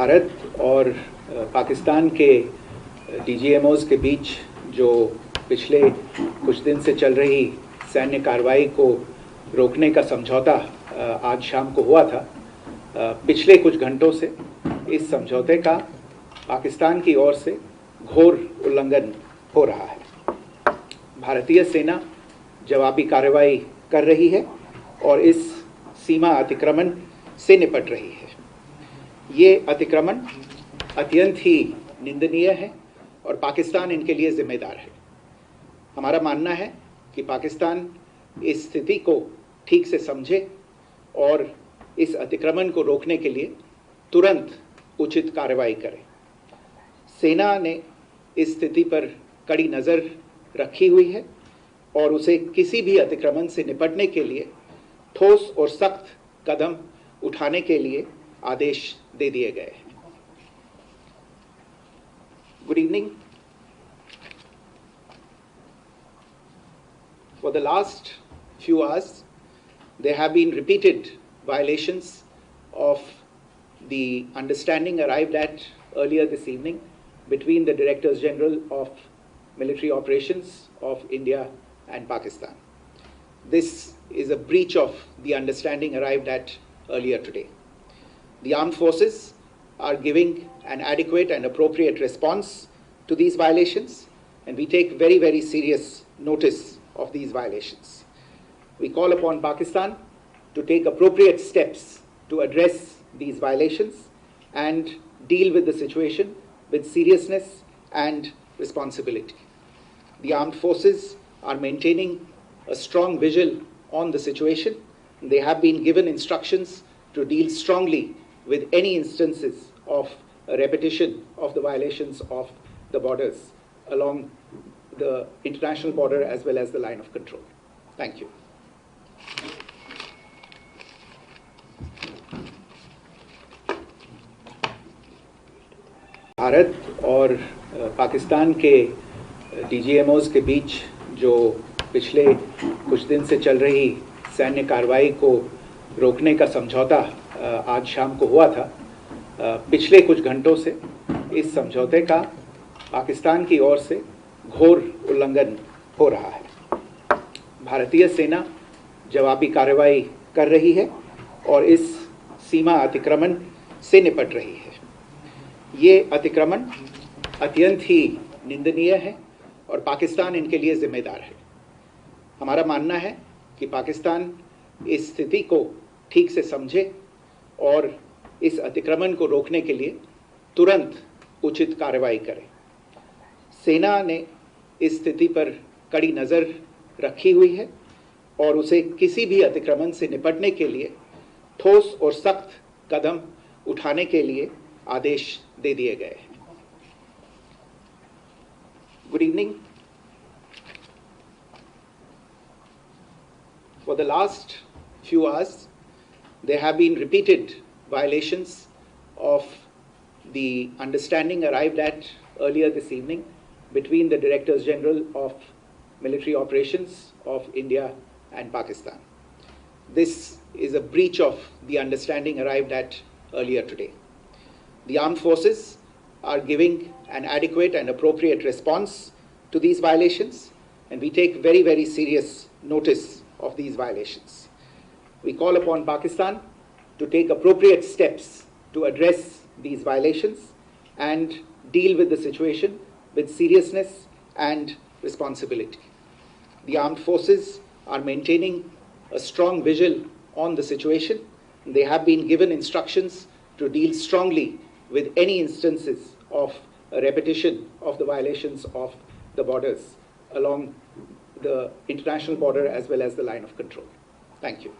भारत और पाकिस्तान के डीजीएमओज के बीच जो पिछले कुछ दिन से चल रही सैन्य कार्रवाई को रोकने का समझौता आज शाम को हुआ था। पिछले कुछ घंटों से इस समझौते का पाकिस्तान की ओर से घोर उल्लंघन हो रहा है। भारतीय सेना जवाबी कार्रवाई कर रही है और इस सीमा अतिक्रमण से निपट रही है। ये अतिक्रमण अत्यंत ही निंदनीय है और पाकिस्तान इनके लिए जिम्मेदार है। हमारा मानना है कि पाकिस्तान इस स्थिति को ठीक से समझे और इस अतिक्रमण को रोकने के लिए तुरंत उचित कार्रवाई करे। सेना ने इस स्थिति पर कड़ी नज़र रखी हुई है और उसे किसी भी अतिक्रमण से निपटने के लिए ठोस और सख्त कदम उठाने के लिए आदेश दे दिए गए हैं। Good evening. For the last few hours, there have been repeated violations of the understanding arrived at earlier this evening between the Directors General of Military Operations of India and Pakistan. This is a breach of the understanding arrived at earlier today. The armed forces are giving an adequate and appropriate response to these violations, and we take very, very serious notice of these violations. We call upon Pakistan to take appropriate steps to address these violations and deal with the situation with seriousness and responsibility. The armed forces are maintaining a strong vigil on the situation. They have been given instructions to deal strongly with any instances of a repetition of the violations of the borders along the international border as well as the line of control. Thank you. Bharat और पाकिस्तान के डीजीएमओज के बीच जो पिछले कुछ दिन से चल रही सैन्य कार्रवाई को रोकने का समझौता आज शाम को हुआ था। पिछले कुछ घंटों से इस समझौते का पाकिस्तान की ओर से घोर उल्लंघन हो रहा है। भारतीय सेना जवाबी कार्रवाई कर रही है और इस सीमा अतिक्रमण से निपट रही है। ये अतिक्रमण अत्यंत ही निंदनीय है और पाकिस्तान इनके लिए जिम्मेदार है। हमारा मानना है कि पाकिस्तान इस स्थिति को ठीक से समझे और इस अतिक्रमण को रोकने के लिए तुरंत उचित कार्रवाई करे। सेना ने इस स्थिति पर कड़ी नज़र रखी हुई है और उसे किसी भी अतिक्रमण से निपटने के लिए ठोस और सख्त कदम उठाने के लिए आदेश दे दिए गए हैं। Good evening. For the last few hours, there have been repeated violations of the understanding arrived at earlier this evening between the Directors General of Military Operations of India and Pakistan. This is a breach of the understanding arrived at earlier today. The armed forces are giving an adequate and appropriate response to these violations, and we take very, very serious notice of these violations. We call upon Pakistan to take appropriate steps to address these violations and deal with the situation with seriousness and responsibility. The armed forces are maintaining a strong vigil on the situation. They have been given instructions to deal strongly with any instances of a repetition of the violations of the borders along the international border as well as the line of control. Thank you.